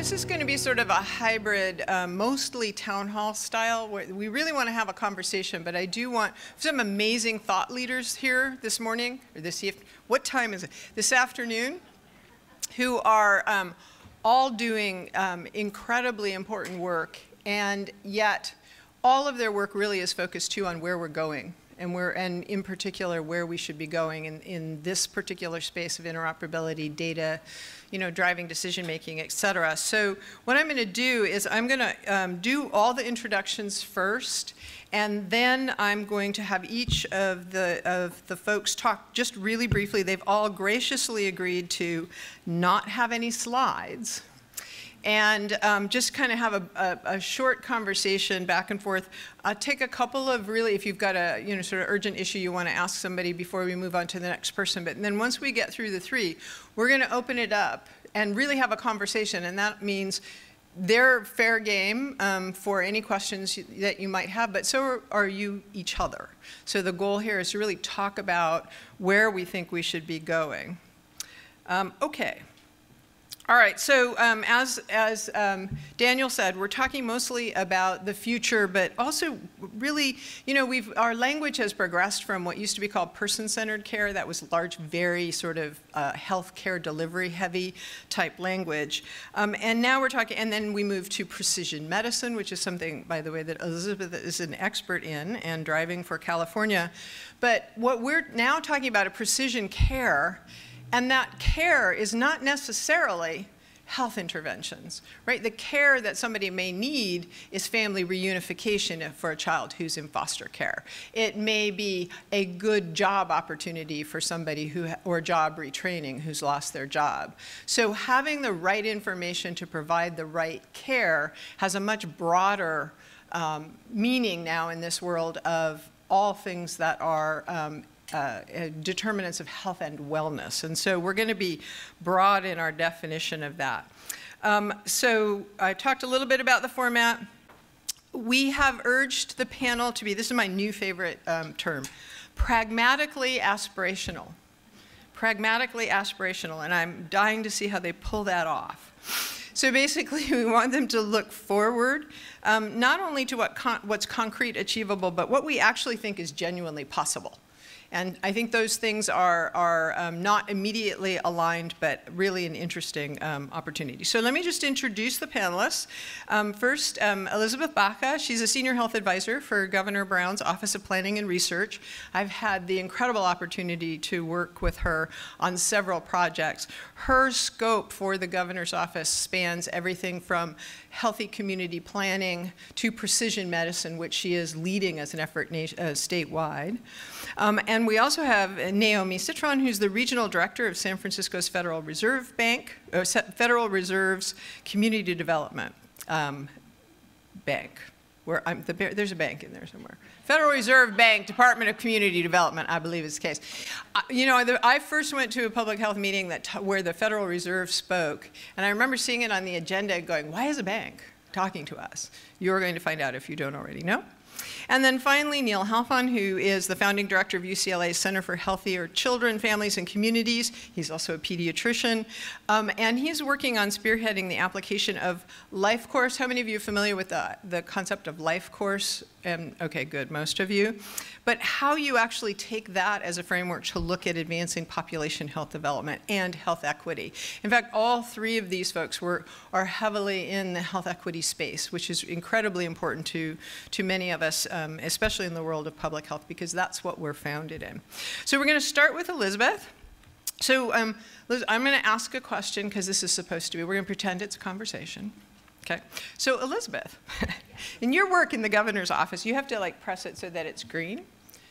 this is going to be sort of a hybrid, mostly town hall style, where we really want to have a conversation, but I do want some amazing thought leaders here this morning, or this evening. What time is it? This afternoon, who are all doing incredibly important work, and yet all of their work really is focused too on where we're going. And in particular, where we should be going in this particular space of interoperability, data, driving decision-making, et cetera. So what I'm going to do is I'm going to do all the introductions first, and then I'm going to have each of the folks talk just really briefly. They've all graciously agreed to not have any slides, and just kind of have a short conversation back and forth. Take a couple of really, if you've got a sort of urgent issue you want to ask somebody before we move on to the next person. But then once we get through the three, we're going to open it up and really have a conversation. And that means they're fair game for any questions that you might have, but so are you each other. So the goal here is to really talk about where we think we should be going. Okay. All right, so as Daniel said, we're talking mostly about the future, but also really, our language has progressed from what used to be called person-centered care. That was large, very sort of healthcare delivery heavy type language. And now we're talking, and then we move to precision medicine, which is something, by the way, that Elizabeth is an expert in and driving for California. But what we're now talking about is precision care. And that care is not necessarily health interventions, right? The care that somebody may need is family reunification for a child who's in foster care. It may be a good job opportunity for somebody or job retraining who's lost their job. So having the right information to provide the right care has a much broader meaning now in this world of all things that are determinants of health and wellness. And so we're going to be broad in our definition of that. So I talked a little bit about the format. We have urged the panel to be, this is my new favorite term, pragmatically aspirational. Pragmatically aspirational, and I'm dying to see how they pull that off. So basically, we want them to look forward, not only to what's concrete, achievable, but what we actually think is genuinely possible. And I think those things are not immediately aligned, but really an interesting opportunity. So let me just introduce the panelists. First, Elizabeth Baca. She's a senior health advisor for Governor Brown's Office of Planning and Research. I've had the incredible opportunity to work with her on several projects. Her scope for the governor's office spans everything from healthy community planning to precision medicine, which she is leading as an effort statewide. And we also have Naomi Cytron, who's the regional director of San Francisco's Federal Reserve Bank, Federal Reserve's Community Development Bank. There's a bank in there somewhere. Federal Reserve Bank, Department of Community Development, I believe is the case. I first went to a public health meeting where the Federal Reserve spoke, and I remember seeing it on the agenda going, why is a bank talking to us? You're going to find out if you don't already know. And then finally, Neal Halfon, who is the founding director of UCLA's Center for Healthier Children, Families, and Communities. He's also a pediatrician. And he's working on spearheading the application of life course. How many of you are familiar with the concept of life course? Okay, good, most of you. But how you actually take that as a framework to look at advancing population health development and health equity. In fact, all three of these folks are heavily in the health equity space, which is incredibly important to many of us, especially in the world of public health, because that's what we're founded in. So we're going to start with Elizabeth. So Liz, I'm going to ask a question because this is supposed to be, we're going to pretend it's a conversation. Okay, so Elizabeth, in your work in the governor's office, you have to press it so that it's green.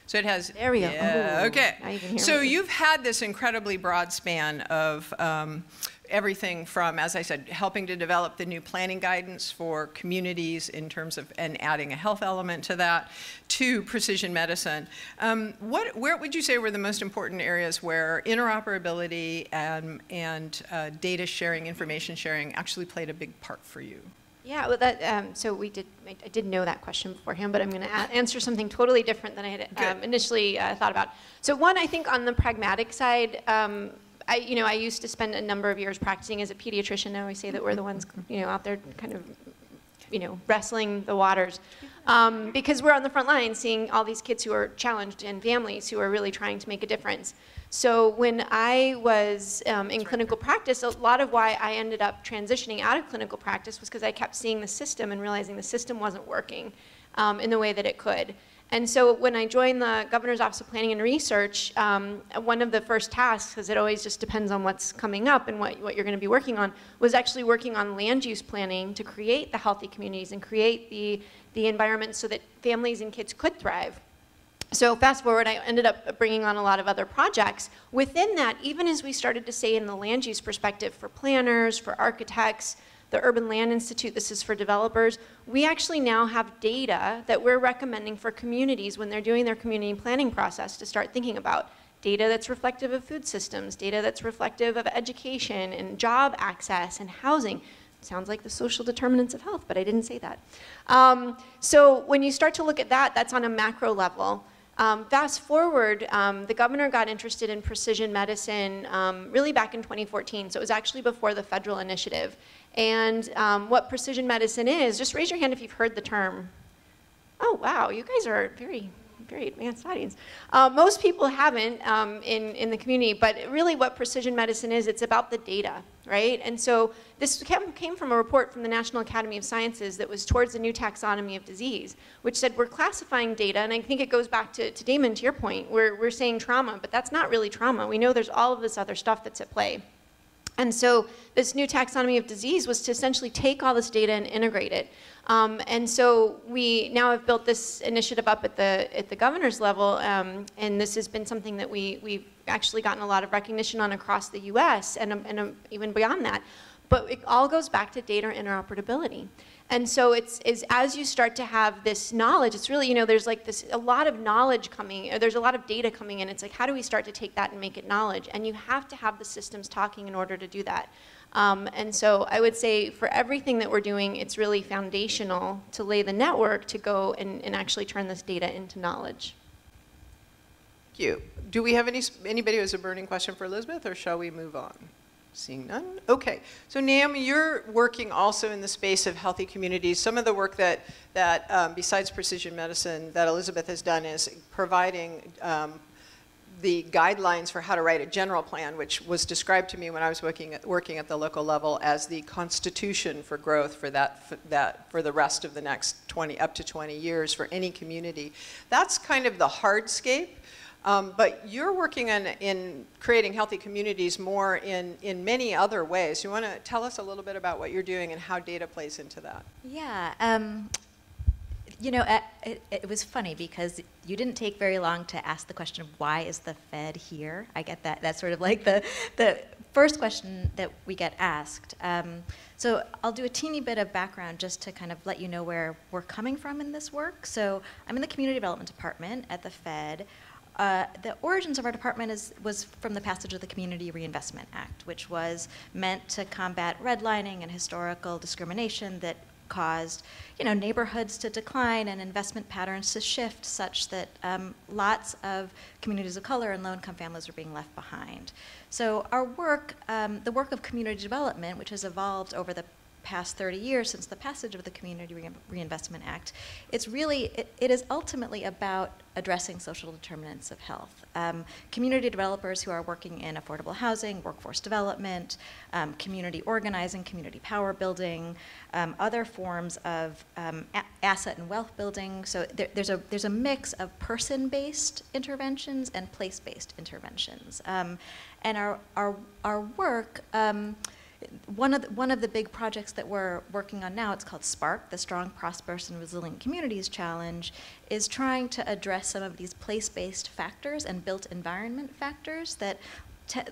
So it has, there we go. Yeah, okay. Now you can hear so me. You've had this incredibly broad span of everything from, as I said, helping to develop the new planning guidance for communities in terms of, and adding a health element to that, to precision medicine. Where would you say were the most important areas where interoperability and data sharing, information sharing actually played a big part for you? Yeah, well, I did know that question beforehand, but I'm going to answer something totally different than I had initially thought about. So one, I think on the pragmatic side, I used to spend a number of years practicing as a pediatrician. Now I say that we're the ones, out there kind of, wrestling the waters. Because we're on the front line seeing all these kids who are challenged and families who are really trying to make a difference. So when I was in clinical practice, a lot of why I ended up transitioning out of clinical practice was because I kept seeing the system and realizing the system wasn't working in the way that it could. And so when I joined the Governor's Office of Planning and Research, one of the first tasks, because it always just depends on what's coming up and what you're going to be working on, was actually working on land use planning to create the healthy communities and create the environment so that families and kids could thrive. So fast forward, I ended up bringing on a lot of other projects. Within that, even as we started to say in the land use perspective for planners, for architects, the Urban Land Institute, this is for developers, we actually now have data that we're recommending for communities when they're doing their community planning process to start thinking about. Data that's reflective of food systems, data that's reflective of education and job access and housing. Sounds like the social determinants of health, but I didn't say that. So when you start to look at that, that's on a macro level. Fast forward, the governor got interested in precision medicine really back in 2014, so it was actually before the federal initiative. And what precision medicine is, just raise your hand if you've heard the term. Oh, wow, you guys are very advanced audience. Most people haven't in the community, but really what precision medicine is, it's about the data, right? And so this came from a report from the National Academy of Sciences that was towards the new taxonomy of disease, which said we're classifying data, and I think it goes back to Damon, to your point, we're saying trauma, but that's not really trauma. We know there's all of this other stuff that's at play. And so this new taxonomy of disease was to essentially take all this data and integrate it. And so we now have built this initiative up at the governor's level, and this has been something that we've actually gotten a lot of recognition on across the US and even beyond that. But it all goes back to data interoperability. And so it's as you start to have this knowledge, it's really, there's like a lot of knowledge coming, or there's a lot of data coming in. It's like, how do we start to take that and make it knowledge? And you have to have the systems talking in order to do that. And so I would say for everything that we're doing, it's really foundational to lay the network to go and actually turn this data into knowledge. Thank you. Do we have anybody who has a burning question for Elizabeth, or shall we move on? Seeing none? Okay. So Naomi, you're working also in the space of healthy communities. Some of the work that besides precision medicine, that Elizabeth has done is providing the guidelines for how to write a general plan, which was described to me when I was working at the local level as the constitution for growth for for the rest of the next up to 20 years for any community. That's kind of the hardscape. But you're working in creating healthy communities more in many other ways. You want to tell us a little bit about what you're doing and how data plays into that? Yeah. It was funny because you didn't take very long to ask the question of why is the Fed here? I get that. That's sort of like the first question that we get asked. So I'll do a teeny bit of background just to kind of let you know where we're coming from in this work. So I'm in the Community Development Department at the Fed. The origins of our department was from the passage of the Community Reinvestment Act, which was meant to combat redlining and historical discrimination that caused, neighborhoods to decline and investment patterns to shift such that lots of communities of color and low-income families were being left behind. So our work, the work of community development, which has evolved over the past 30 years since the passage of the Community Reinvestment Act, it is ultimately about addressing social determinants of health. Community developers who are working in affordable housing, workforce development, community organizing, community power building, other forms of asset and wealth building. So there's a mix of person-based interventions and place-based interventions. And our work, one of the big projects that we're working on now, it's called SPARK, the Strong, Prosperous, and Resilient Communities Challenge, is trying to address some of these place-based factors and built environment factors that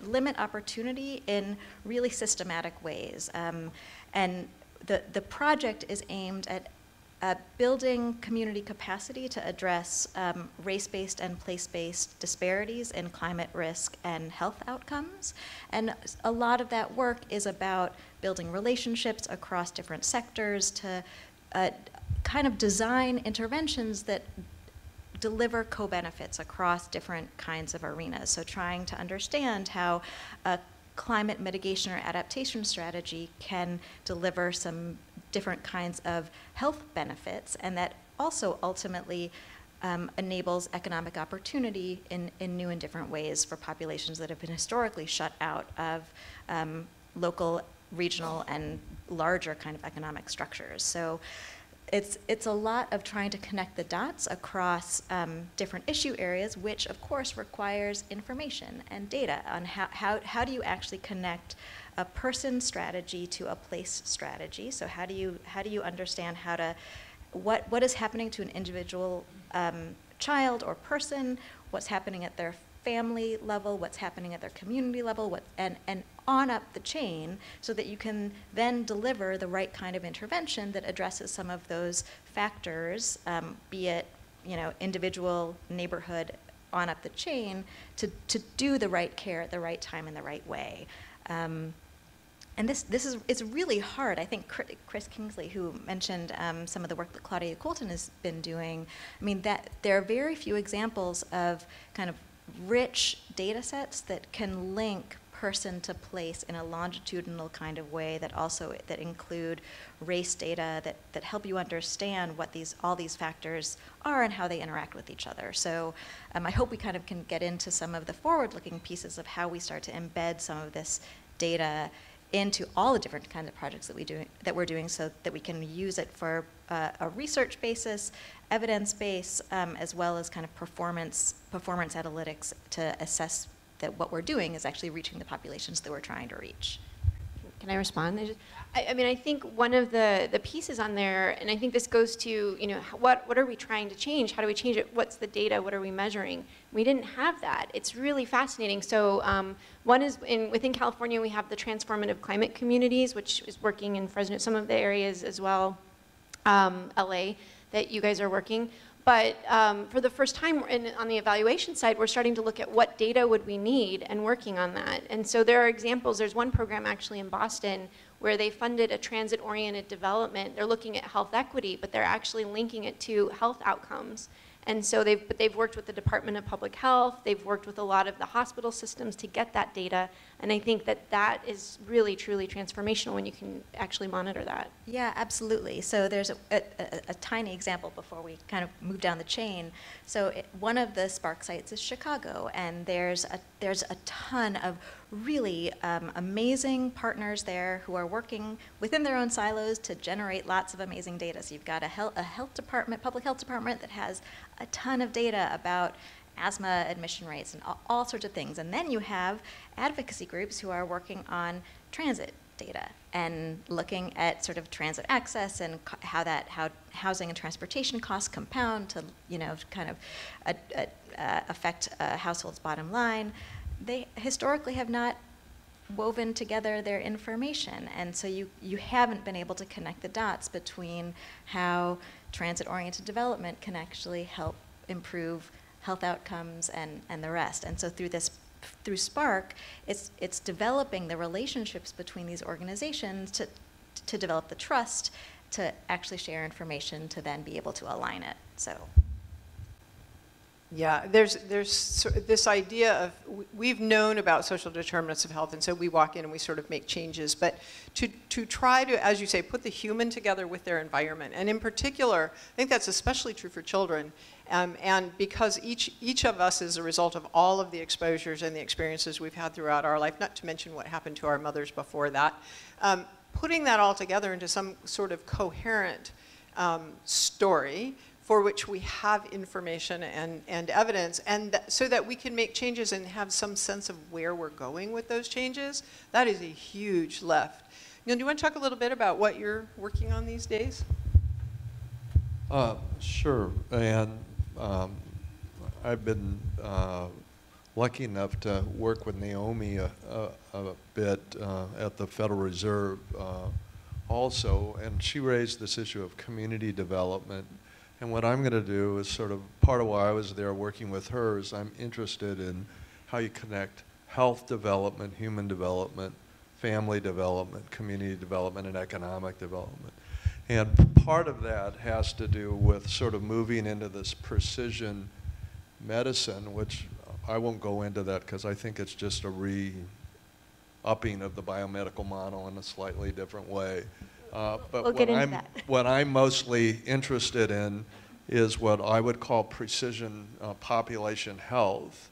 limit opportunity in really systematic ways. And the project is aimed at building community capacity to address race-based and place-based disparities in climate risk and health outcomes. And a lot of that work is about building relationships across different sectors to kind of design interventions that deliver co-benefits across different kinds of arenas. So trying to understand how a climate mitigation or adaptation strategy can deliver some different kinds of health benefits, and that also ultimately enables economic opportunity in new and different ways for populations that have been historically shut out of local, regional, and larger kind of economic structures. So it's a lot of trying to connect the dots across different issue areas, which of course requires information and data on how do you actually connect a person strategy to a place strategy. So how do you understand how to what is happening to an individual child or person, what's happening at their family level, what's happening at their community level, and on up the chain, so that you can then deliver the right kind of intervention that addresses some of those factors, be it individual, neighborhood, on up the chain, to do the right care at the right time in the right way. And it's really hard. I think Chris Kingsley, who mentioned some of the work that Claudia Colton has been doing, I mean, that there are very few examples of kind of rich data sets that can link person to place in a longitudinal kind of way that include race data that help you understand what all these factors are and how they interact with each other. So I hope we kind of can get into some of the forward-looking pieces of how we start to embed some of this data into all the different kinds of projects that we're doing, so that we can use it for a research basis, evidence base, as well as kind of performance analytics to assess that what we're doing is actually reaching the populations that we're trying to reach. Can I respond? I mean, I think one of the pieces on there, and I think this goes to, what are we trying to change? How do we change it? What's the data? What are we measuring? We didn't have that. It's really fascinating. So one is, within California, we have the transformative climate communities, which is working in Fresno, some of the areas as well, LA, that you guys are working. But for the first time on the evaluation side, we're starting to look at what data would we need and working on that. And so there are examples. There's one program actually in Boston where they funded a transit-oriented development. They're looking at health equity, but they're actually linking it to health outcomes. And so they've worked with the Department of Public Health. They've worked with a lot of the hospital systems to get that data. And I think that is really, truly transformational when you can actually monitor that. Yeah, absolutely. So there's a tiny example before we kind of move down the chain. So one of the Spark sites is Chicago, and there's a ton of really amazing partners there who are working within their own silos to generate lots of amazing data. So you've got a health department, public health department that has a ton of data about asthma admission rates and all sorts of things. And then you have advocacy groups who are working on transit data and looking at sort of transit access and how housing and transportation costs compound to kind of affect a household's bottom line. They historically have not woven together their information, and so you haven't been able to connect the dots between how transit-oriented development can actually help improve health outcomes and the rest. And so through Spark, it's developing the relationships between these organizations to develop the trust to actually share information to then be able to align it. So. Yeah, there's this idea of, we've known about social determinants of health, and so we walk in and we sort of make changes, but to try to, as you say, put the human together with their environment, and in particular, I think that's especially true for children, and because each of us is a result of all of the exposures and the experiences we've had throughout our life, not to mention what happened to our mothers before that, putting that all together into some sort of coherent story for which we have information and evidence, and so that we can make changes and have some sense of where we're going with those changes, that is a huge lift. Neal, do you want to talk a little bit about what you're working on these days? Sure, and I've been lucky enough to work with Naomi a bit at the Federal Reserve also, and she raised this issue of community development. And what I'm going to do is sort of part of why I was there working with her is I'm interested in how you connect health development, human development, family development, community development, and economic development. And part of that has to do with sort of moving into this precision medicine, which I won't go into that because I think it's just a re-upping of the biomedical model in a slightly different way. But we'll get into that. what I'm mostly interested in is what I would call precision population health.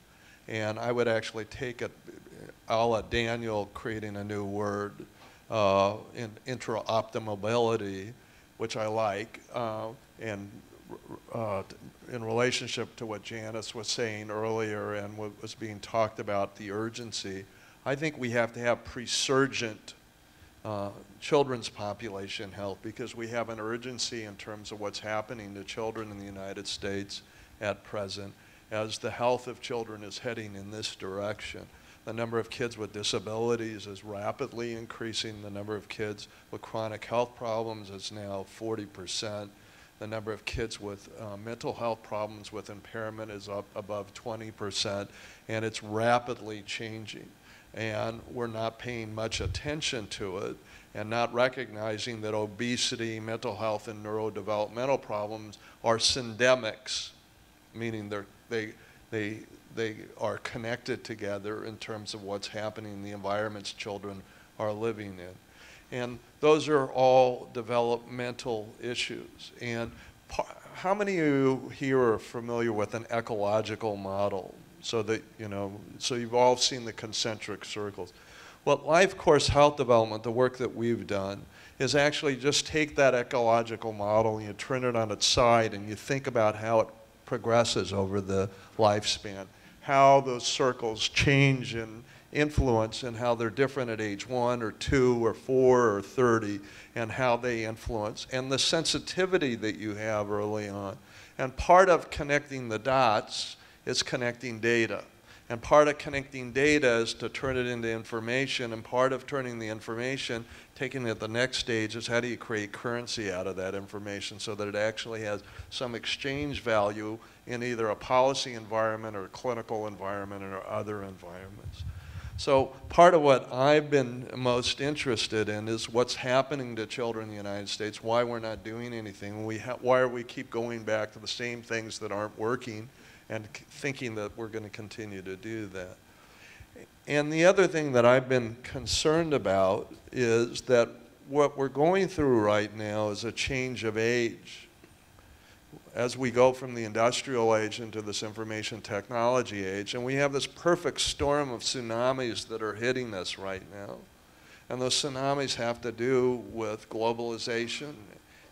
And I would actually take it a la Daniel creating a new word, in intra-optimability, which I like, and in relationship to what Janice was saying earlier and what was being talked about, the urgency, I think we have to have presurgent children's population health because we have an urgency in terms of what's happening to children in the United States at present as the health of children is heading in this direction. The number of kids with disabilities is rapidly increasing. The number of kids with chronic health problems is now 40%. The number of kids with mental health problems with impairment is up above 20%, and it's rapidly changing. And we're not paying much attention to it and not recognizing that obesity, mental health, and neurodevelopmental problems are syndemics, meaning they are connected together in terms of what's happening in the environments children are living in. And those are all developmental issues. And how many of you here are familiar with an ecological model? So that, so you've all seen the concentric circles. Well, life course health development, the work that we've done, is actually just take that ecological model and you turn it on its side and you think about how it progresses over the lifespan, how those circles change and influence and how they're different at age 1 or 2 or 4 or 30 and how they influence and the sensitivity that you have early on. And part of connecting the dots is connecting data. And part of connecting data is to turn it into information, and part of turning the information, taking it to the next stage, is how do you create currency out of that information so that it actually has some exchange value in either a policy environment or a clinical environment or other environments. So part of what I've been most interested in is what's happening to children in the United States, why we're not doing anything, why are we keep going back to the same things that aren't working, and thinking that we're going to continue to do that. And the other thing that I've been concerned about is that what we're going through right now is a change of age. As we go from the industrial age into this information technology age, and we have this perfect storm of tsunamis that are hitting us right now. And those tsunamis have to do with globalization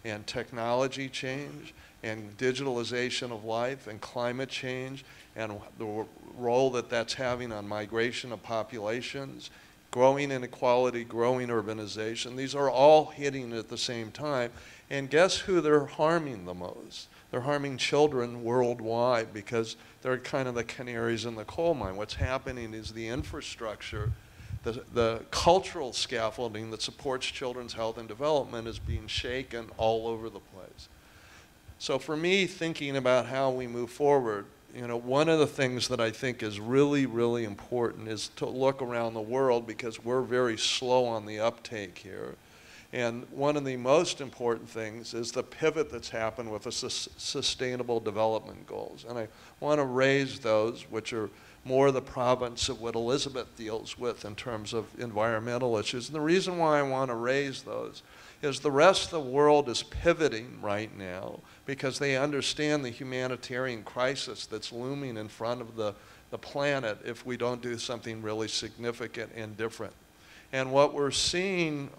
and technology change and digitalization of life and climate change and the role that that's having on migration of populations, growing inequality, growing urbanization. These are all hitting at the same time. And guess who they're harming the most? They're harming children worldwide because they're kind of the canaries in the coal mine. What's happening is the infrastructure, the cultural scaffolding that supports children's health and development is being shaken all over the place. So for me, thinking about how we move forward, one of the things that I think is really, really important is to look around the world because we're very slow on the uptake here. And one of the most important things is the pivot that's happened with the Sustainable Development Goals. And I want to raise those, which are more the province of what Elizabeth deals with in terms of environmental issues. And the reason why I want to raise those is the rest of the world is pivoting right now because they understand the humanitarian crisis that's looming in front of the planet if we don't do something really significant and different. And what we're seeing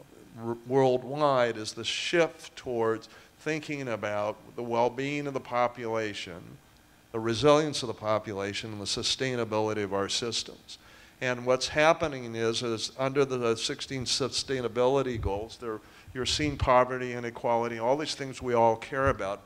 worldwide is the shift towards thinking about the well-being of the population, the resilience of the population, and the sustainability of our systems. And what's happening is under the 16 sustainability goals, you're seeing poverty, inequality, all these things we all care about,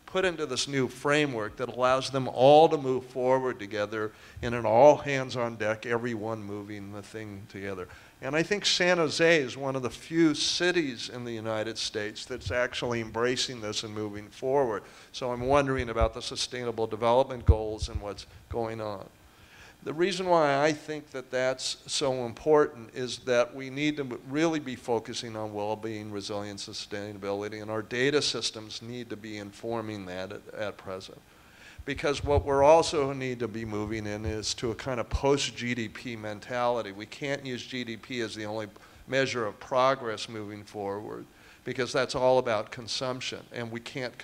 put into this new framework that allows them all to move forward together in an all hands on deck, everyone moving the thing together. And I think San Jose is one of the few cities in the United States that's actually embracing this and moving forward. So I'm wondering about the Sustainable Development Goals and what's going on. The reason why I think that that's so important is that we need to really be focusing on well-being, resilience, sustainability, and our data systems need to be informing that at present. Because what we're also need to be moving in is to a kind of post-GDP mentality. We can't use GDP as the only measure of progress moving forward, because that's all about consumption. And we can't,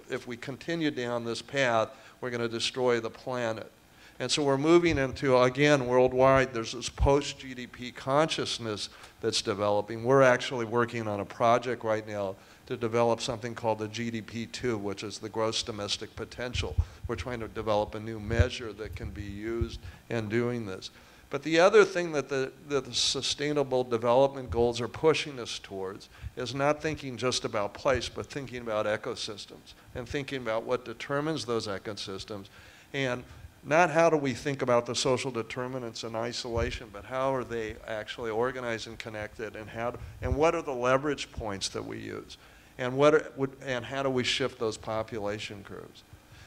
if we continue down this path, we're going to destroy the planet. And so we're moving into, again, worldwide, there's this post-GDP consciousness that's developing. We're actually working on a project right now to develop something called the GDP2, which is the gross domestic potential. We're trying to develop a new measure that can be used in doing this. But the other thing that the Sustainable Development Goals are pushing us towards is not thinking just about place, but thinking about ecosystems and thinking about what determines those ecosystems. And not how do we think about the social determinants in isolation, but how are they actually organized and connected, and what are the leverage points that we use, and how do we shift those population curves.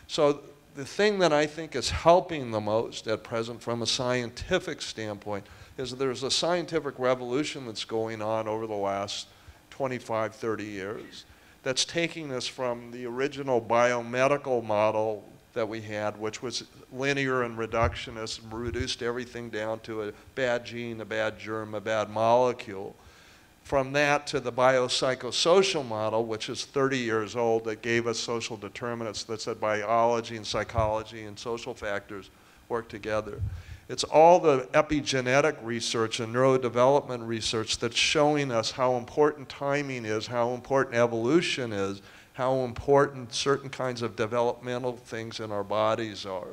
So the thing that I think is helping the most at present from a scientific standpoint is there's a scientific revolution that's going on over the last 25, 30 years that's taking us from the original biomedical model that we had, which was linear and reductionist, and reduced everything down to a bad gene, a bad germ, a bad molecule. From that to the biopsychosocial model, which is 30 years old, that gave us social determinants that said biology and psychology and social factors work together. It's all the epigenetic research and neurodevelopment research that's showing us how important timing is, how important evolution is, how important certain kinds of developmental things in our bodies are,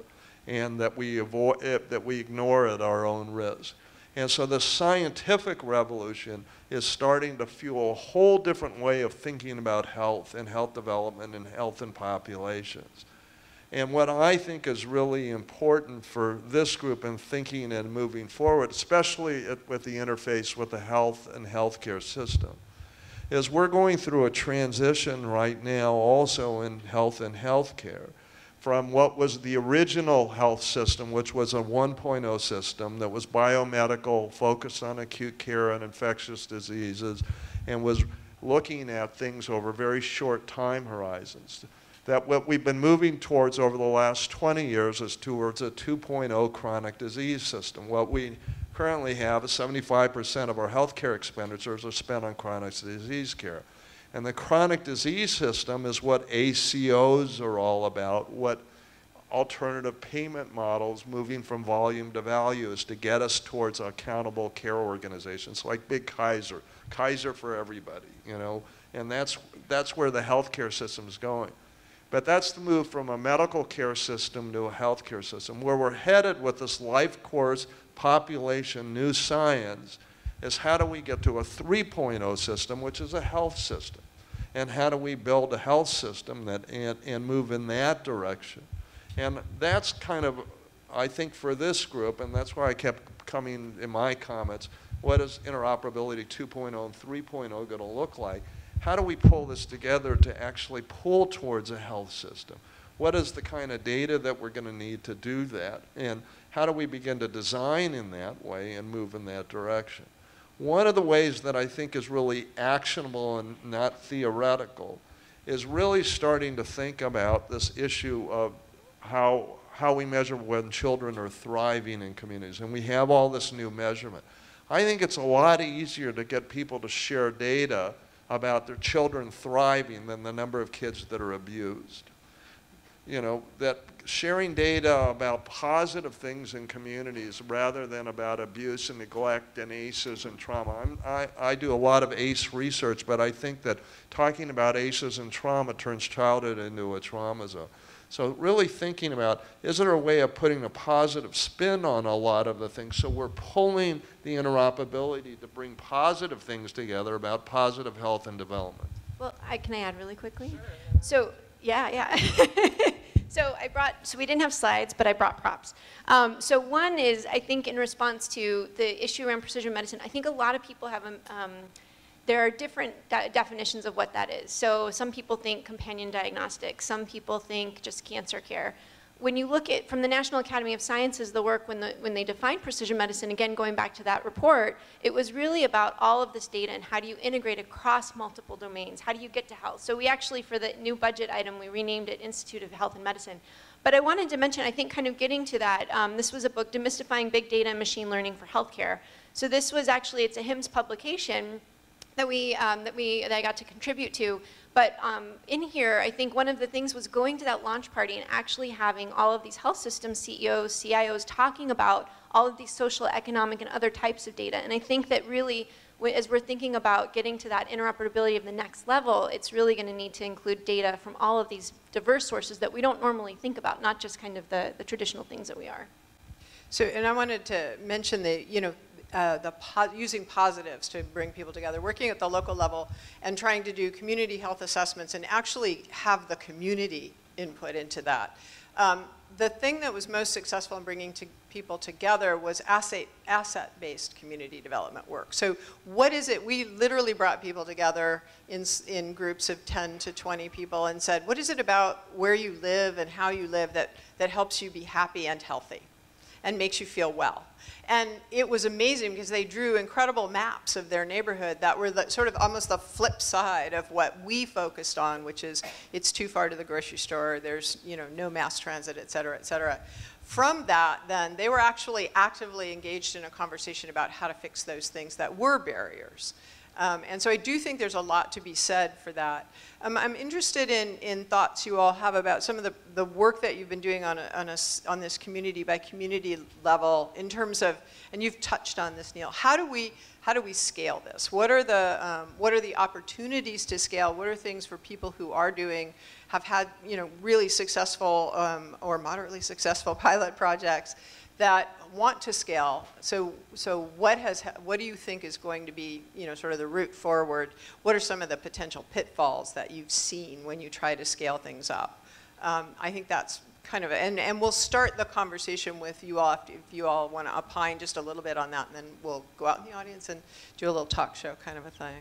and that we ignore at our own risk. And so the scientific revolution is starting to fuel a whole different way of thinking about health and health development and health in populations. And what I think is really important for this group in thinking and moving forward, especially with the interface with the health and healthcare system, is we're going through a transition right now also in health and healthcare from what was the original health system, which was a 1.0 system that was biomedical, focused on acute care and infectious diseases, and was looking at things over very short time horizons. That what we've been moving towards over the last 20 years is towards a 2.0 chronic disease system. What we currently have is 75% of our healthcare expenditures are spent on chronic disease care. And the chronic disease system is what ACOs are all about, what alternative payment models moving from volume to value is to get us towards accountable care organizations like Big Kaiser, Kaiser for everybody, and that's where the healthcare system is going. But that's the move from a medical care system to a healthcare system. Where we're headed with this life course population new science is how do we get to a 3.0 system, which is a health system? And how do we build a health system and move in that direction? And that's kind of, I think for this group, and that's why I kept coming in my comments, what is interoperability 2.0 and 3.0 going to look like? How do we pull this together to actually pull towards a health system? What is the kind of data that we're going to need to do that? And how do we begin to design in that way and move in that direction? One of the ways that I think is really actionable and not theoretical is really starting to think about this issue of how we measure when children are thriving in communities. And we have all this new measurement. I think it's a lot easier to get people to share data about their children thriving than the number of kids that are abused. That sharing data about positive things in communities rather than about abuse and neglect and ACEs and trauma. I do a lot of ACE research, but I think that talking about ACEs and trauma turns childhood into a trauma zone. So really thinking about, is there a way of putting a positive spin on a lot of the things so we're pulling the interoperability to bring positive things together about positive health and development? Well, can I add really quickly? Sure. So, yeah. So we didn't have slides, but I brought props. So one is, I think in response to the issue around precision medicine, I think a lot of people have, there are different definitions of what that is. So some people think companion diagnostics, some people think just cancer care. when you look at, from the National Academy of Sciences, the work when they defined precision medicine, again, going back to that report, it was really about all of this data and how do you integrate across multiple domains? How do you get to health? So we actually, for the new budget item, we renamed it Institute of Health and Medicine. But I wanted to mention, I think kind of getting to that, this was a book, Demystifying Big Data and Machine Learning for Healthcare. So this was actually, it's a HIMSS publication that I got to contribute to. But in here, I think one of the things was going to that launch party and actually having all of these health system CEOs, CIOs talking about all of these social, economic, and other types of data. And I think that really, as we're thinking about getting to that interoperability of the next level, it's really going to need to include data from all of these diverse sources that we don't normally think about, not just kind of the traditional things that we are. So, and I wanted to mention the, using positives to bring people together, working at the local level and trying to do community health assessments and actually have the community input into that. The thing that was most successful in bringing people together was asset-based community development work. So what is it? We literally brought people together in groups of 10 to 20 people and said, what is it about where you live and how you live that helps you be happy and healthy and makes you feel well? And it was amazing because they drew incredible maps of their neighborhood that were sort of almost the flip side of what we focused on, which is it's too far to the grocery store, there's no mass transit, et cetera, et cetera. From that, then, they were actually actively engaged in a conversation about how to fix those things that were barriers. And so I do think there's a lot to be said for that. I'm interested in thoughts you all have about some of the work that you've been doing on this community by community level in terms of, and you've touched on this, Neal, how do we scale this? What are the opportunities to scale? What are things for people who have had really successful or moderately successful pilot projects that want to scale? So what do you think is going to be, sort of the route forward? What are some of the potential pitfalls that you've seen when you try to scale things up? I think that's kind of, and we'll start the conversation with you all if you all want to opine just a little bit on that, and then we'll go out in the audience and do a little talk show kind of a thing.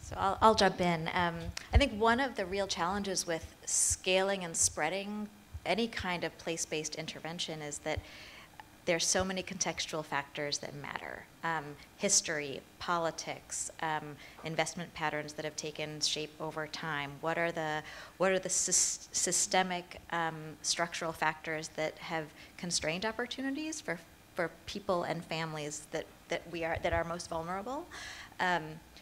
So I'll jump in. I think one of the real challenges with scaling and spreading any kind of place-based intervention is that there's so many contextual factors that matter. History, politics, investment patterns that have taken shape over time. What are the systemic structural factors that have constrained opportunities for people and families that are most vulnerable?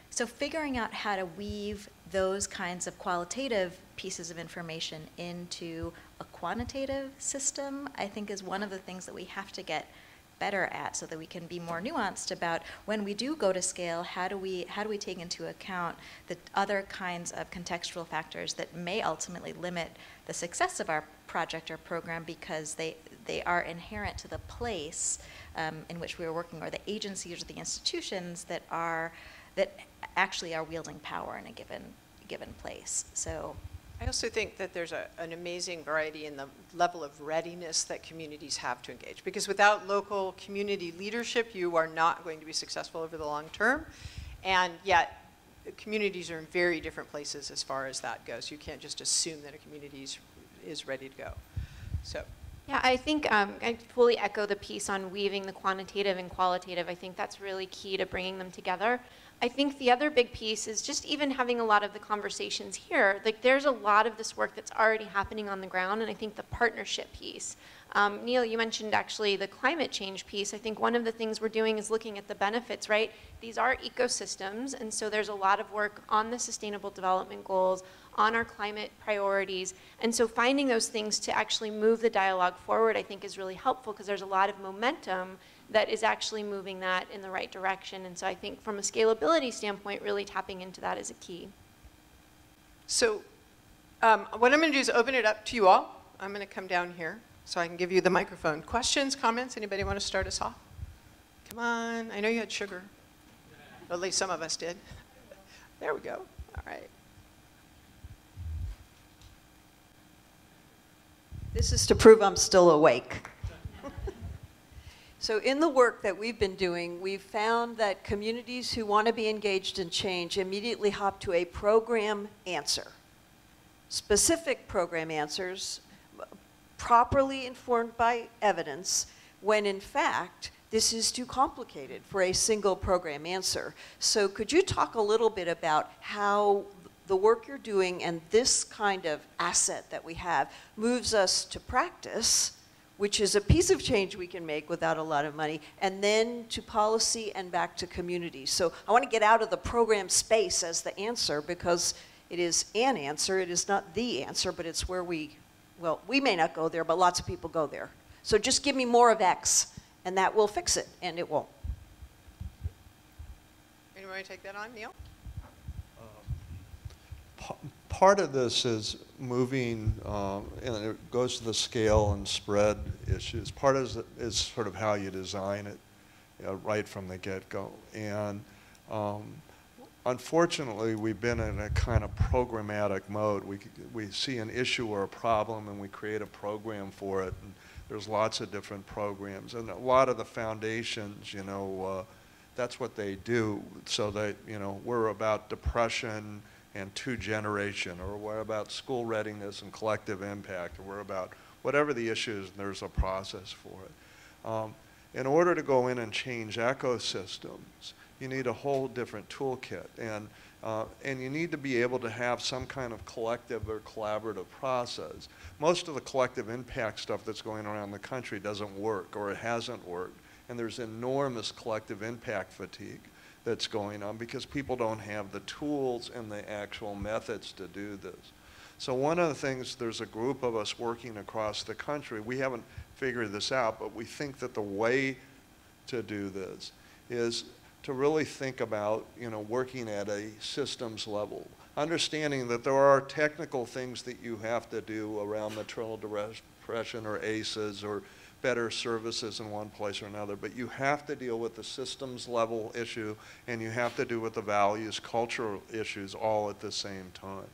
So figuring out how to weave those kinds of qualitative pieces of information into a quantitative system, I think, is one of the things that we have to get better at, so that we can be more nuanced about when we do go to scale, how do we take into account the other kinds of contextual factors that may ultimately limit the success of our project or program because they are inherent to the place in which we are working, or the agencies or the institutions that actually are wielding power in a given place. So I also think that there's an amazing variety in the level of readiness that communities have to engage, because without local community leadership, you are not going to be successful over the long term. And yet, communities are in very different places as far as that goes. You can't just assume that a community is ready to go. So. Yeah, I think I fully echo the piece on weaving the quantitative and qualitative. I think that's really key to bringing them together. I think the other big piece is just even having a lot of the conversations here. Like, there's a lot of this work that's already happening on the ground, and I think the partnership piece. Neal, you mentioned actually the climate change piece. I think one of the things we're doing is looking at the benefits, right? These are ecosystems, and so there's a lot of work on the Sustainable Development Goals, on our climate priorities, and so finding those things to actually move the dialogue forward, I think, is really helpful, because there's a lot of momentum that is actually moving that in the right direction. And so I think from a scalability standpoint, really tapping into that is a key. So what I'm going to do is open it up to you all. I'm going to come down here so I can give you the microphone. Questions, comments? Anybody want to start us off? Come on. I know you had sugar. At least some of us did. There we go. All right. This is to prove I'm still awake. So in the work that we've been doing, we've found that communities who want to be engaged in change immediately hop to a program answer. Specific program answers, properly informed by evidence, when in fact, this is too complicated for a single program answer. So could you talk a little bit about how the work you're doing and this kind of asset that we have moves us to practice, which is a piece of change we can make without a lot of money, and then to policy and back to community. So I want to get out of the program space as the answer, because it is an answer. It is not the answer, but it's where we may not go there, but lots of people go there. So just give me more of X, and that will fix it, and it won't. Anyone want to take that on, Neal? Part of this is moving, and it goes to the scale and spread issues. Part of it is sort of how you design it, right from the get-go. And unfortunately, we've been in a kind of programmatic mode. We see an issue or a problem, and we create a program for it. And there's lots of different programs. And a lot of the foundations, that's what they do. So that, we're about depression and two-generation, or we're about school readiness and collective impact, or we're about whatever the issue is, there's a process for it. In order to go in and change ecosystems, you need a whole different toolkit, and you need to be able to have some kind of collective or collaborative process. Most of the collective impact stuff that's going around the country doesn't work, or it hasn't worked, and there's enormous collective impact fatigue that's going on because people don't have the tools and the actual methods to do this. So one of the things, there's a group of us working across the country. We haven't figured this out, but we think that the way to do this is to really think about, working at a systems level, understanding that there are technical things that you have to do around maternal depression or ACEs or better services in one place or another, but you have to deal with the systems level issue, and you have to do with the values, cultural issues all at the same time.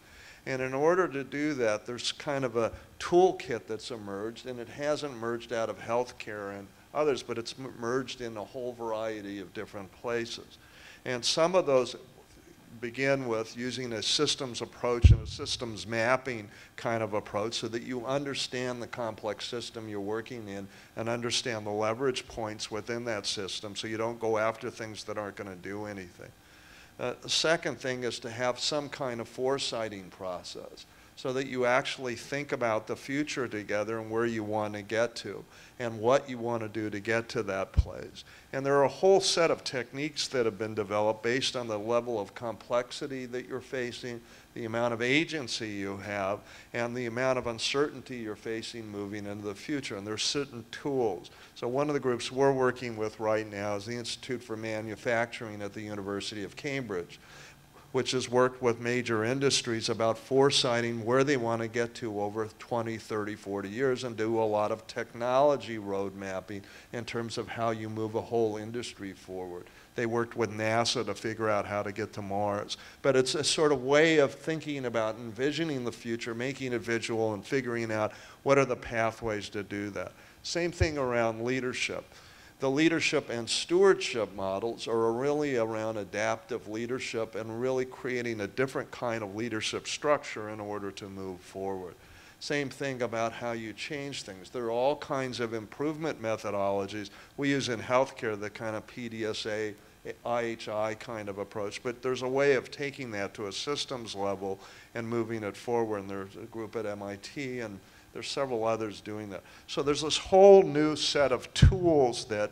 And in order to do that, there's kind of a toolkit that's emerged, and it hasn't emerged out of healthcare and others, but it's merged in a whole variety of different places. And some of those begin with using a systems approach and a systems mapping kind of approach so that you understand the complex system you're working in and understand the leverage points within that system so you don't go after things that aren't going to do anything. The second thing is to have some kind of foresighting process so that you actually think about the future together and where you want to get to and what you want to do to get to that place. And there are a whole set of techniques that have been developed based on the level of complexity that you're facing, the amount of agency you have, and the amount of uncertainty you're facing moving into the future. And there's certain tools. So one of the groups we're working with right now is the Institute for Manufacturing at the University of Cambridge, which has worked with major industries about foresighting where they want to get to over 20, 30, 40 years and do a lot of technology road mapping in terms of how you move a whole industry forward. They worked with NASA to figure out how to get to Mars. But it's a sort of way of thinking about envisioning the future, making it visual, and figuring out what are the pathways to do that. Same thing around leadership. The leadership and stewardship models are really around adaptive leadership and really creating a different kind of leadership structure in order to move forward. Same thing about how you change things. There are all kinds of improvement methodologies we use in healthcare, the kind of PDSA, IHI kind of approach, but there's a way of taking that to a systems level and moving it forward. And there's a group at MIT and there's several others doing that. So there's this whole new set of tools that,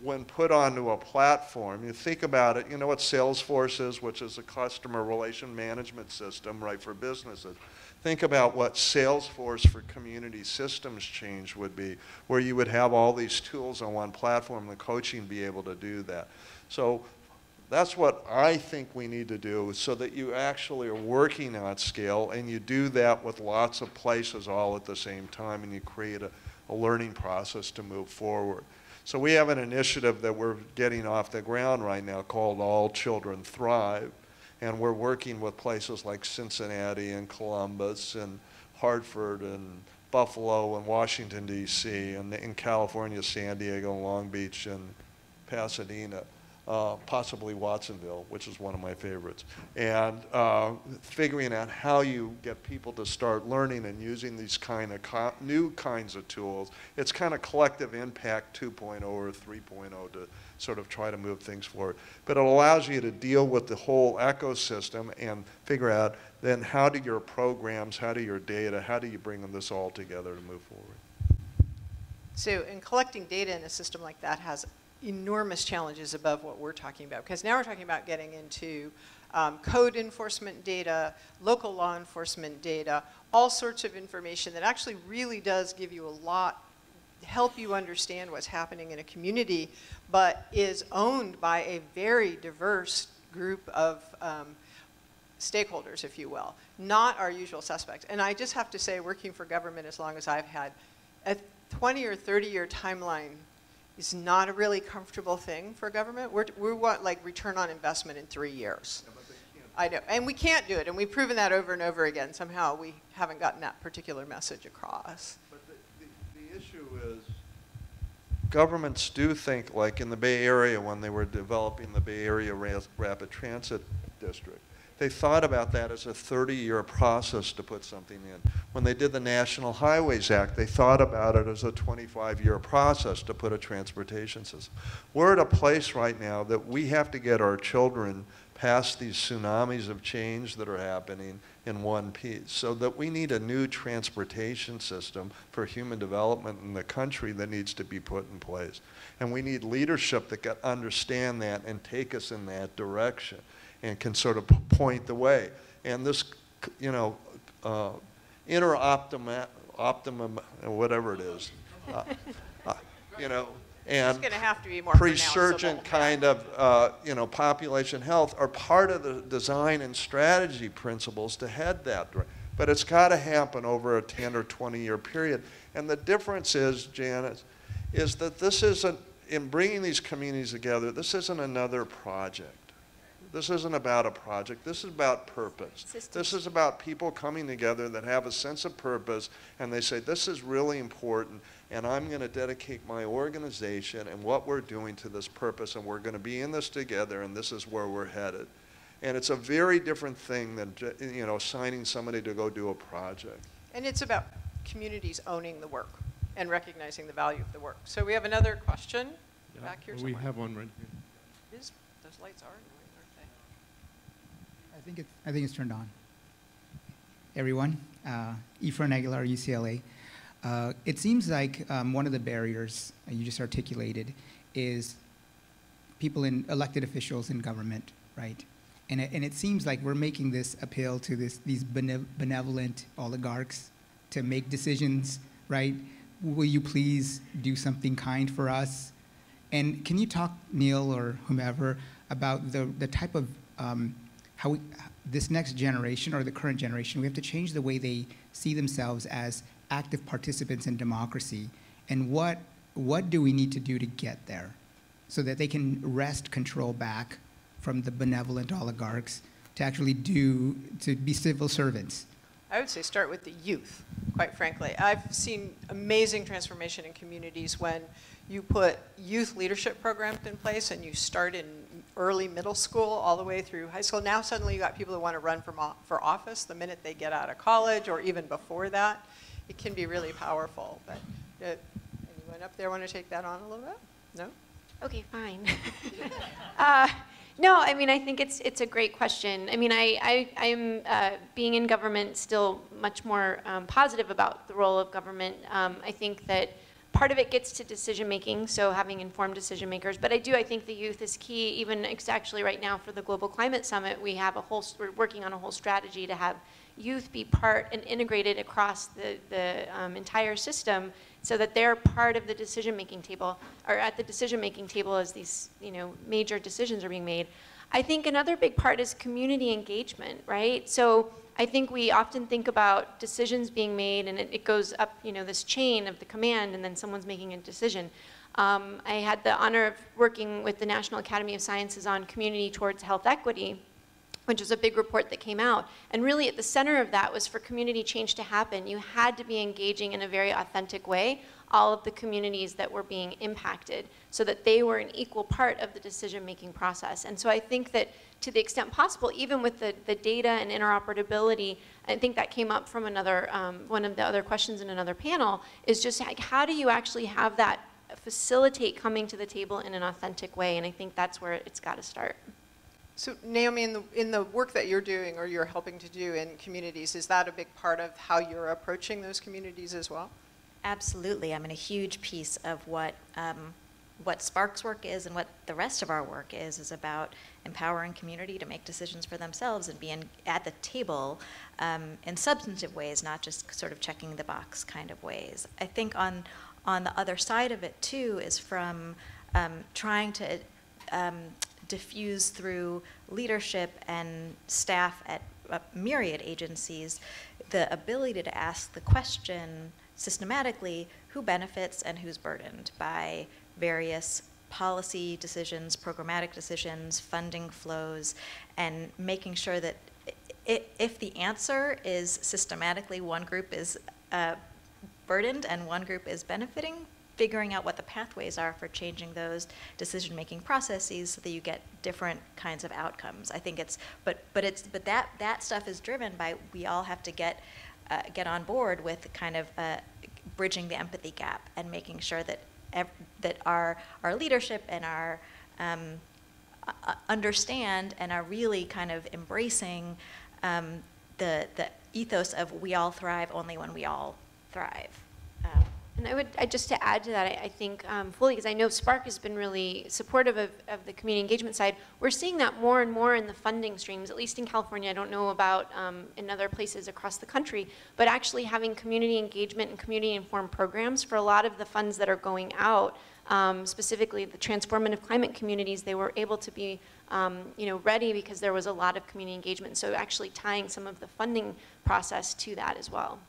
when put onto a platform, you think about it, you know what Salesforce is, which is a customer relation management system, right, for businesses. Think about what Salesforce for community systems change would be, where you would have all these tools on one platform, the coaching be able to do that. So that's what I think we need to do so that you actually are working on scale and you do that with lots of places all at the same time and you create a learning process to move forward. So we have an initiative that we're getting off the ground right now called All Children Thrive, and we're working with places like Cincinnati and Columbus and Hartford and Buffalo and Washington, D.C., and in California, San Diego, Long Beach, and Pasadena. possibly Watsonville, which is one of my favorites, and figuring out how you get people to start learning and using these kind of new kinds of tools. It's kind of collective impact 2.0 or 3.0 to sort of try to move things forward. But it allows you to deal with the whole ecosystem and figure out then how do your programs, how do your data, how do you bring this all together to move forward? So in collecting data in a system like that has enormous challenges above what we're talking about, because now we're talking about getting into code enforcement data, local law enforcement data, all sorts of information that actually really does give you a lot, help you understand what's happening in a community, but is owned by a very diverse group of stakeholders, if you will, not our usual suspects. And I just have to say, working for government as long as I've had, a 20 or 30-year timeline is not a really comfortable thing for government. We want like return on investment in 3 years. Yeah, but they can't. I know, and we can't do it, and we've proven that over and over again. Somehow we haven't gotten that particular message across. But the issue is governments do think, like in the Bay Area when they were developing the Bay Area Rapid Transit District, they thought about that as a 30-year process to put something in. When they did the National Highways Act, they thought about it as a 25-year process to put a transportation system. We're at a place right now that we have to get our children past these tsunamis of change that are happening in one piece, so that we need a new transportation system for human development in the country that needs to be put in place. And we need leadership that can understand that and take us in that direction and can sort of point the way. And this, you know, optimum, whatever it is, you know, and It's going to have to be more presurgent pronounceable. kind of, you know, population health are part of the design and strategy principles to head that direction. But it's got to happen over a 10 or 20-year period. And the difference is, Janice, is that this isn't, in bringing these communities together, this isn't another project. This isn't about a project. This is about purpose. This is about people coming together that have a sense of purpose, and they say, this is really important, and I'm going to dedicate my organization and what we're doing to this purpose, and we're going to be in this together, and this is where we're headed. And it's a very different thing than, you know, assigning somebody to go do a project. And it's about communities owning the work and recognizing the value of the work. So we have another question back here somewhere. We have one right here. Those lights are annoying, aren't they? I think it's turned on. Everyone, Efrain Aguilar, UCLA. It seems like one of the barriers you just articulated is people in elected officials in government, right? And it seems like we're making this appeal to these benevolent oligarchs to make decisions, right? Will you please do something kind for us? And can you talk, Neal or whomever, about the type of how this next generation or the current generation, we have to change the way they see themselves as active participants in democracy, and what do we need to do to get there so that they can wrest control back from the benevolent oligarchs to actually to be civil servants? I would say start with the youth, quite frankly. I've seen amazing transformation in communities when you put youth leadership programs in place and you start in early middle school all the way through high school. Now suddenly you got people who want to run for office the minute they get out of college or even before that. It can be really powerful. But anyone up there want to take that on a little bit? No? Okay, fine. No, I mean, I think it's a great question. I mean, I'm being in government still much more positive about the role of government. I think that part of it gets to decision making, so having informed decision makers. But I think the youth is key. Even actually right now for the Global Climate Summit, we're working on a whole strategy to have youth be part and integrated across the entire system, so that they're part of the decision-making table, or at the decision-making table as these major decisions are being made. I think another big part is community engagement, right? So I think we often think about decisions being made, and it goes up, this chain of the command, and then someone's making a decision. I had the honor of working with the National Academy of Sciences on community towards health equity, which was a big report that came out. And really at the center of that was for community change to happen, you had to be engaging in a very authentic way all of the communities that were being impacted so that they were an equal part of the decision-making process. And so I think that to the extent possible, even with the data and interoperability, I think that came up from another, one of the other questions in another panel, is just like, how do you actually have that facilitate coming to the table in an authentic way? And I think that's where it's got to start. So Naomi, in the work that you're doing or you're helping to do in communities, is that a big part of how you're approaching those communities as well? Absolutely. I mean, a huge piece of what Spark's work is and what the rest of our work is about empowering community to make decisions for themselves and being at the table in substantive ways, not just sort of checking the box kind of ways. I think on the other side of it too is from trying to diffuse through leadership and staff at myriad agencies the ability to ask the question systematically, who benefits and who's burdened by various policy decisions, programmatic decisions, funding flows, and making sure that if the answer is systematically one group is burdened and one group is benefiting, figuring out what the pathways are for changing those decision-making processes so that you get different kinds of outcomes. I think but that stuff is driven by, we all have to get on board with kind of bridging the empathy gap and making sure that that our leadership and our understand and are really kind of embracing the ethos of we all thrive only when we all thrive. And just to add to that, I think fully, because I know Spark has been really supportive of the community engagement side, we're seeing that more and more in the funding streams, at least in California. I don't know about in other places across the country, but actually having community engagement and community-informed programs for a lot of the funds that are going out, specifically the transformative climate communities, they were able to be ready because there was a lot of community engagement. So actually tying some of the funding process to that as well.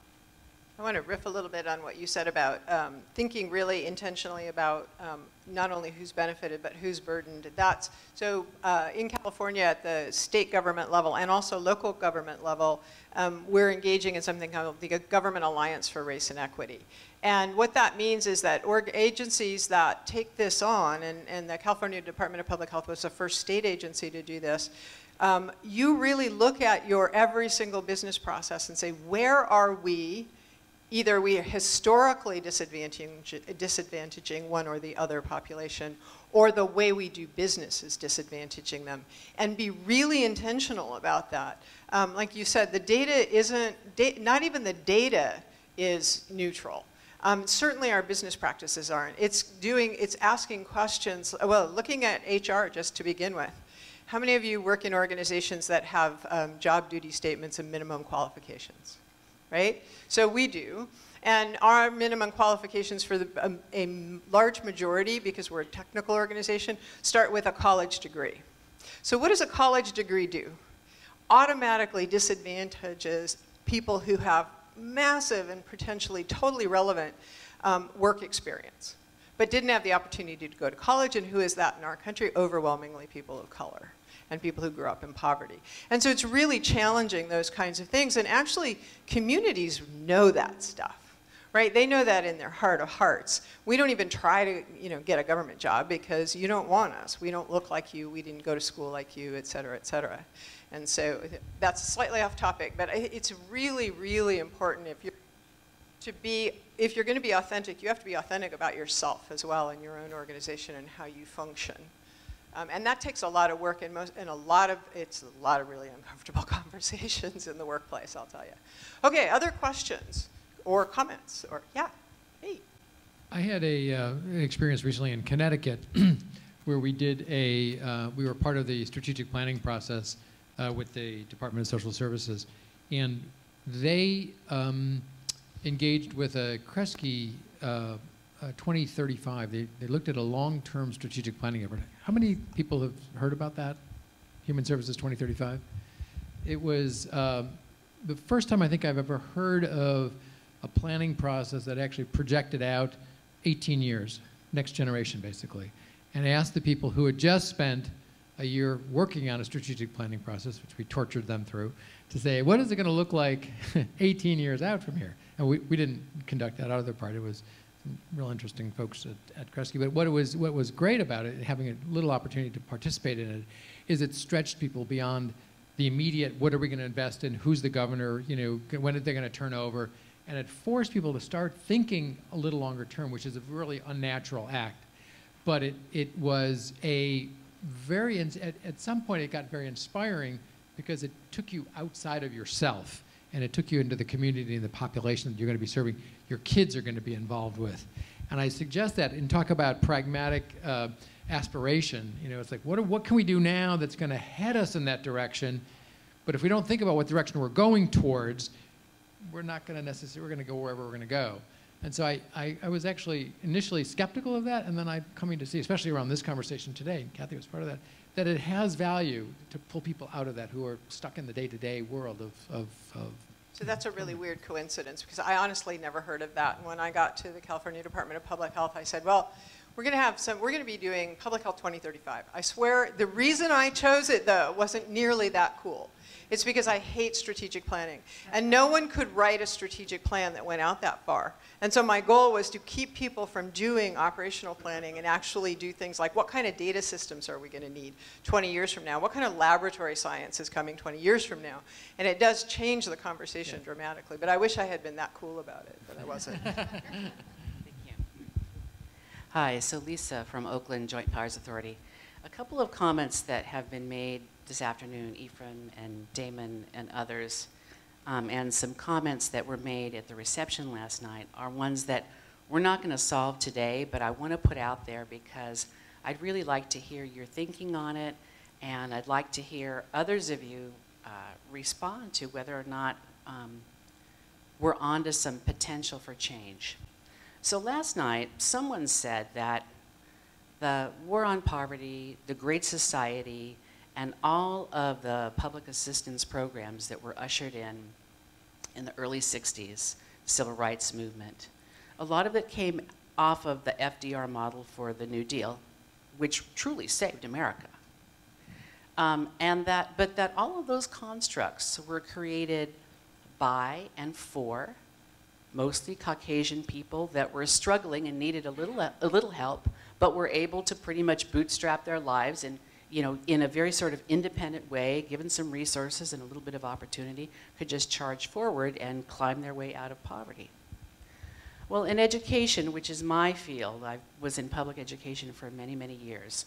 I want to riff a little bit on what you said about thinking really intentionally about not only who's benefited, but who's burdened. So in California at the state government level and also local government level, we're engaging in something called the Government Alliance for Race and Equity. And what that means is that agencies that take this on, and the California Department of Public Health was the first state agency to do this, you really look at your every single business process and say, where are we? Either we are historically disadvantaging one or the other population, or the way we do business is disadvantaging them. And be really intentional about that. Like you said, the data isn't, not even the data is neutral. Certainly our business practices aren't. It's asking questions, well, looking at HR just to begin with. How many of you work in organizations that have job duty statements and minimum qualifications? Right? So we do. And our minimum qualifications for a large majority, because we're a technical organization, start with a college degree. So what does a college degree do? Automatically disadvantages people who have massive and potentially totally relevant work experience, but didn't have the opportunity to go to college. And who is that in our country? Overwhelmingly people of color and people who grew up in poverty. And so it's really challenging those kinds of things. And actually, communities know that stuff, right? They know that in their heart of hearts. We don't even try to get a government job because you don't want us. We don't look like you. We didn't go to school like you, et cetera, et cetera. And so that's slightly off topic, but it's really, really important if you're going to be authentic, you have to be authentic about yourself as well in your own organization and how you function. And that takes a lot of work and a lot of really uncomfortable conversations in the workplace, I'll tell you. Okay, other questions or comments? Or yeah, hey. I had an experience recently in Connecticut where we did we were part of the strategic planning process with the Department of Social Services, and they engaged with a Kresge 2035. They looked at a long-term strategic planning effort. How many people have heard about that? Human Services 2035? It was the first time I think I've ever heard of a planning process that actually projected out 18 years, next generation basically. And I asked the people who had just spent a year working on a strategic planning process, which we tortured them through, to say, what is it going to look like 18 years out from here? And we didn't conduct that other part. It was some real interesting folks at Kresge. But what was great about it, having a little opportunity to participate in it, is it stretched people beyond the immediate, what are we going to invest in, who's the governor, you know, when are they going to turn over, and it forced people to start thinking a little longer term, which is a really unnatural act. But it was a very, at some point it got very inspiring because it took you outside of yourself and it took you into the community and the population that you're going to be serving, your kids are going to be involved with. And I suggest that and talk about pragmatic aspiration. You know, it's like, what can we do now that's going to head us in that direction? But if we don't think about what direction we're going towards, we're not going to necessarily, we're going to go wherever we're going to go. And so I was actually initially skeptical of that, and then I'm coming to see, especially around this conversation today, and Kathy was part of that, that it has value to pull people out of that who are stuck in the day-to-day world of So that's a really weird coincidence, because I honestly never heard of that. And when I got to the California Department of Public Health, I said, well, we're going to be doing Public Health 2035. I swear, the reason I chose it, though, wasn't nearly that cool. It's because I hate strategic planning. And no one could write a strategic plan that went out that far. And so my goal was to keep people from doing operational planning and actually do things like, what kind of data systems are we going to need 20 years from now? What kind of laboratory science is coming 20 years from now? And it does change the conversation dramatically. But I wish I had been that cool about it, but I wasn't. Hi, so Lisa from Oakland Joint Powers Authority. A couple of comments that have been made this afternoon, Ephraim and Damon and others, and some comments that were made at the reception last night are ones that we're not going to solve today, but I want to put out there because I'd really like to hear your thinking on it, and I'd like to hear others of you respond to whether or not we're onto some potential for change. So last night, someone said that the war on poverty, the Great Society, and all of the public assistance programs that were ushered in the early 60s, civil rights movement, a lot of it came off of the FDR model for the New Deal, which truly saved America. But that all of those constructs were created by and for mostly Caucasian people that were struggling and needed a little help, but were able to pretty much bootstrap their lives and, you know, in a very sort of independent way, given some resources and a little bit of opportunity, could just charge forward and climb their way out of poverty. Well, in education, which is my field, I was in public education for many, many years.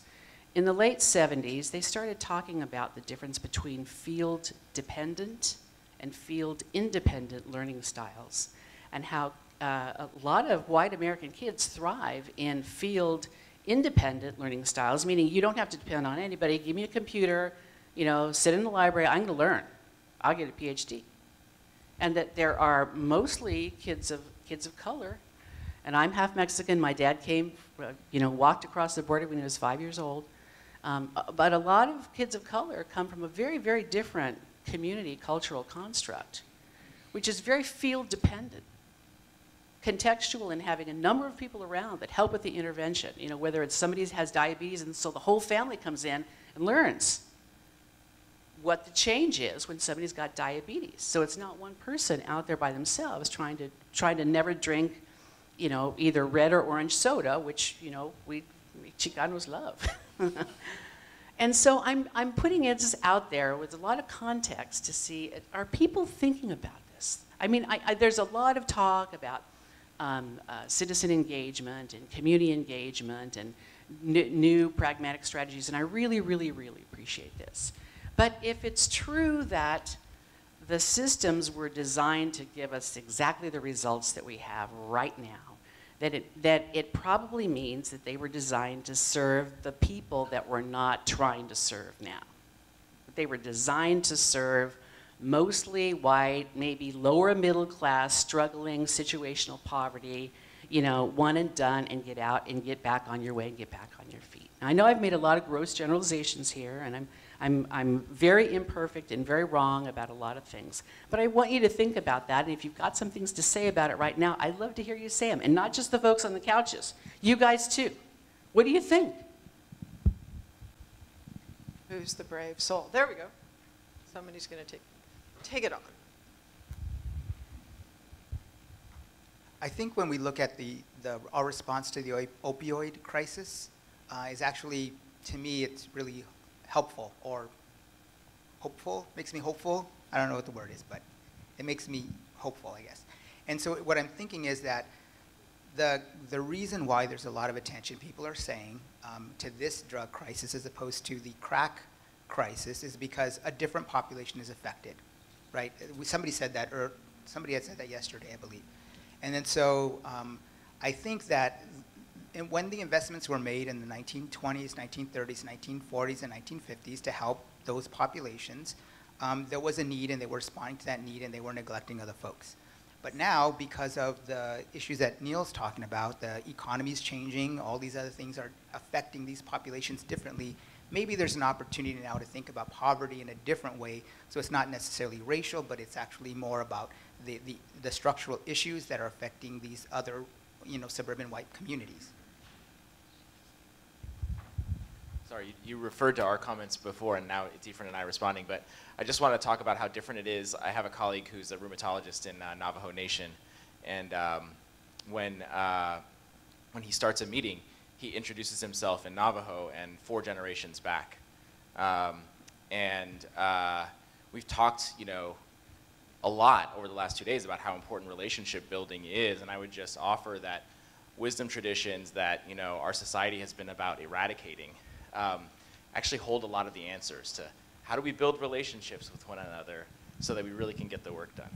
In the late 70s, they started talking about the difference between field-dependent and field-independent learning styles, and how a lot of white American kids thrive in field-independent learning styles, meaning you don't have to depend on anybody. Give me a computer, you know, sit in the library, I'm going to learn. I'll get a PhD. And that there are mostly kids of color, and I'm half Mexican. My dad came, you know, walked across the border when he was 5 years old. But a lot of kids of color come from a very, very different community cultural construct, which is very field-dependent, contextual in having a number of people around that help with the intervention. You know, whether it's somebody has diabetes and so the whole family comes in and learns what the change is when somebody's got diabetes. So it's not one person out there by themselves trying to never drink, you know, either red or orange soda, which, you know, we Chicanos love. And so I'm putting it just out there with a lot of context to see, are people thinking about this? I mean, there's a lot of talk about citizen engagement and community engagement and new pragmatic strategies, and I really, really, really appreciate this. But if it's true that the systems were designed to give us exactly the results that we have right now, that it probably means that they were designed to serve the people that we're not trying to serve now. They were designed to serve mostly white, maybe lower middle class, struggling, situational poverty, you know, one and done, and get out and get back on your way and get back on your feet. Now, I know I've made a lot of gross generalizations here, and I'm very imperfect and very wrong about a lot of things. But I want you to think about that, and if you've got some things to say about it right now, I'd love to hear you say them, and not just the folks on the couches. You guys too. What do you think? Who's the brave soul? There we go. Somebody's going to take it on. I think when we look at the our response to the opioid crisis is actually, to me, it's really helpful or hopeful, makes me hopeful. I don't know what the word is, but it makes me hopeful, I guess. And so what I'm thinking is that the reason why there's a lot of attention, people are saying, to this drug crisis as opposed to the crack crisis is because a different population is affected, right? Somebody said that, or somebody had said that yesterday, I believe. And then so I think that when the investments were made in the 1920s, 1930s, 1940s, and 1950s to help those populations, there was a need and they were responding to that need and they were neglecting other folks. But now, because of the issues that Neal's talking about, the economy's changing, all these other things are affecting these populations differently, maybe there's an opportunity now to think about poverty in a different way. So it's not necessarily racial, but it's actually more about the structural issues that are affecting these other, suburban white communities. Sorry, you referred to our comments before, and now it's Efren and I responding, but I just want to talk about how different it is. I have a colleague who's a rheumatologist in Navajo Nation, and when he starts a meeting, he introduces himself in Navajo and 4 generations back. We've talked, a lot over the last 2 days about how important relationship building is, and I would just offer that wisdom traditions that, our society has been about eradicating actually hold a lot of the answers to how do we build relationships with one another so that we really can get the work done.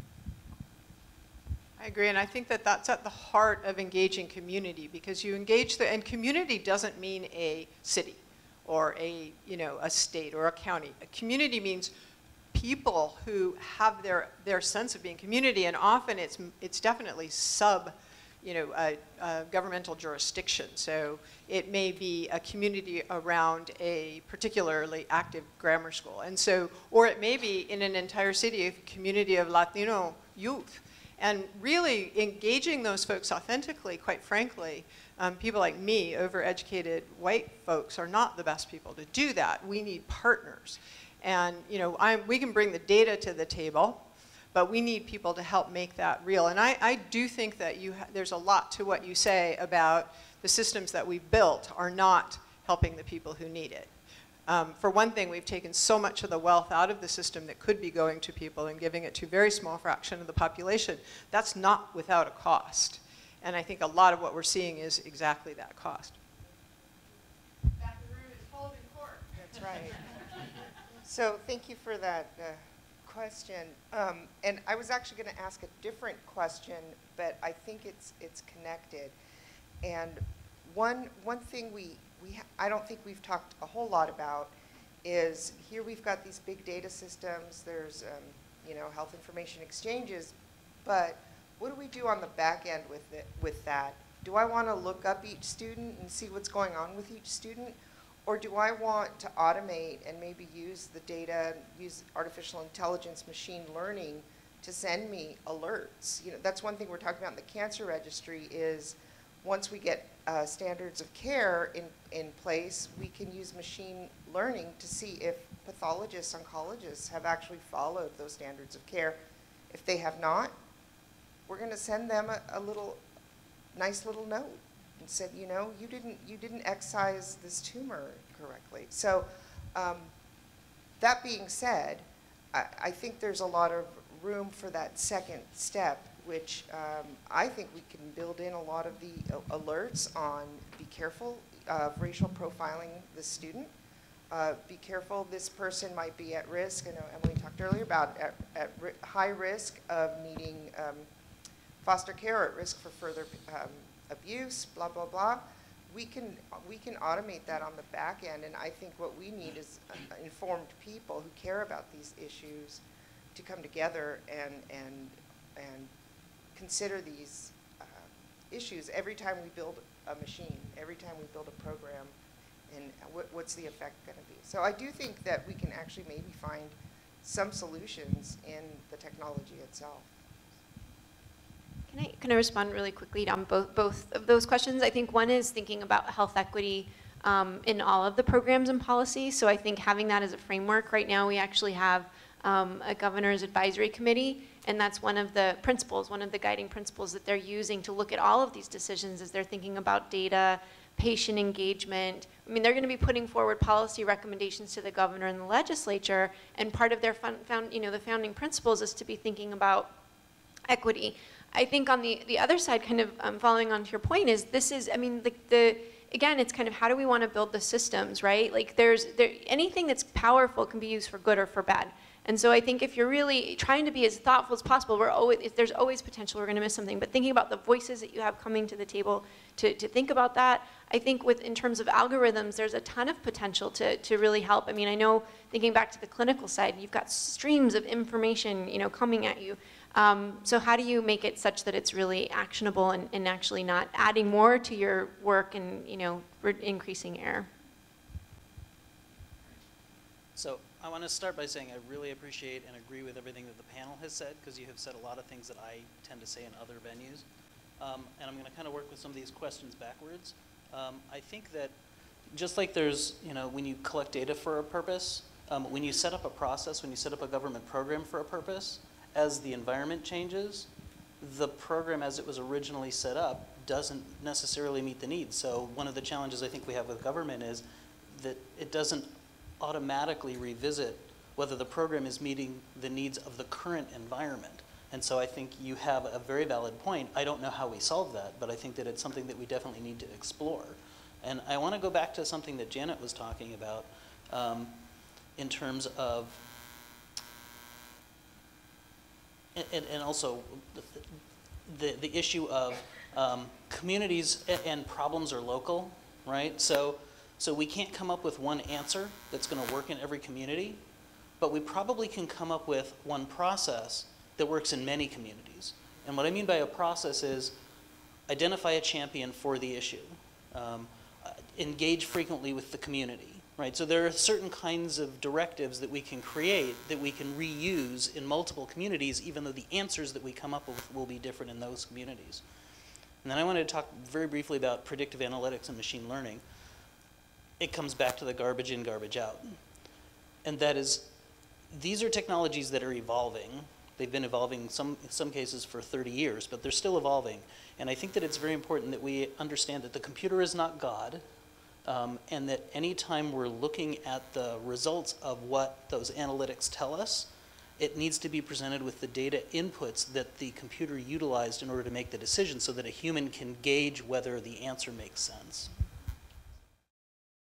I agree, and I think that that's at the heart of engaging community, because you engage and community doesn't mean a city or a state or a county. A community means people who have their sense of being community, and often it's definitely governmental jurisdiction. So it may be a community around a particularly active grammar school. And so, or it may be in an entire city, a community of Latino youth. And really engaging those folks authentically, quite frankly, people like me, overeducated white folks, are not the best people to do that. We need partners. And we can bring the data to the table, but we need people to help make that real. And I do think that there's a lot to what you say about the systems that we've built are not helping the people who need it. For one thing, we've taken so much of the wealth out of the system that could be going to people and giving it to a very small fraction of the population. That's not without a cost. And I think a lot of what we're seeing is exactly that cost. That room is holding court. That's right. So thank you for that question. And I was actually going to ask a different question, but I think it's connected. And one thing I don't think we've talked a whole lot about is here we've got these big data systems. There's health information exchanges, but what do we do on the back end with that? Do I want to look up each student and see what's going on with each student? Or do I want to automate and maybe use the data, use artificial intelligence, machine learning to send me alerts? That's one thing we're talking about in the cancer registry is once we get standards of care in place, we can use machine learning to see if pathologists, oncologists have actually followed those standards of care. If they have not, we're going to send them a nice little note and said, you didn't excise this tumor correctly. So that being said, I think there's a lot of room for that second step, which I think we can build in a lot of the alerts on be careful of racial profiling the student. Be careful, this person might be at risk. I know Emily talked earlier about at high risk of needing foster care, at risk for further abuse, blah, blah, blah. We can automate that on the back end, and I think what we need is informed people who care about these issues to come together and consider these issues every time we build a machine, every time we build a program, and what's the effect going to be. So I do think that we can actually maybe find some solutions in the technology itself. Can I respond really quickly on both of those questions? I think one is thinking about health equity in all of the programs and policies. So I think having that as a framework, right now we actually have a governor's advisory committee, And that's one of the principles, one of the guiding principles that they're using to look at all of these decisions as they're thinking about data, patient engagement. I mean, they're going to be putting forward policy recommendations to the governor and the legislature, and part of their the founding principles is to be thinking about equity. I think on the other side, kind of following on to your point, is this is, I mean, again, it's kind of how do we want to build the systems, right? Like anything that's powerful can be used for good or for bad. And so I think if you're really trying to be as thoughtful as possible, there's always potential we're going to miss something. But thinking about the voices that you have coming to the table to think about that, I think in terms of algorithms, there's a ton of potential to really help. I mean, I know thinking back to the clinical side, you've got streams of information, coming at you. So how do you make it such that it's really actionable and actually not adding more to your work and increasing error? So I want to start by saying I really appreciate and agree with everything that the panel has said, because you have said a lot of things that I tend to say in other venues. And I'm going to kind of work with some of these questions backwards. I think that just like there's, when you collect data for a purpose, when you set up a process, when you set up a government program for a purpose, as the environment changes, the program as it was originally set up doesn't necessarily meet the needs. So one of the challenges I think we have with government is that it doesn't automatically revisit whether the program is meeting the needs of the current environment. And so I think you have a very valid point. I don't know how we solve that, but I think that it's something that we definitely need to explore. And I want to go back to something that Janet was talking about in terms of, and also the issue of communities and problems are local, right? So we can't come up with one answer that's going to work in every community, but we probably can come up with one process that works in many communities. And what I mean by a process is identify a champion for the issue, engage frequently with the community, right? So there are certain kinds of directives that we can create that we can reuse in multiple communities, even though the answers that we come up with will be different in those communities. And then I wanted to talk very briefly about predictive analytics and machine learning. It comes back to the garbage in, garbage out. And that is, these are technologies that are evolving. They've been evolving in some cases for 30 years, but they're still evolving. And I think that it's very important that we understand that the computer is not God, and that anytime we're looking at the results of what those analytics tell us, it needs to be presented with the data inputs that the computer utilized in order to make the decision so that a human can gauge whether the answer makes sense.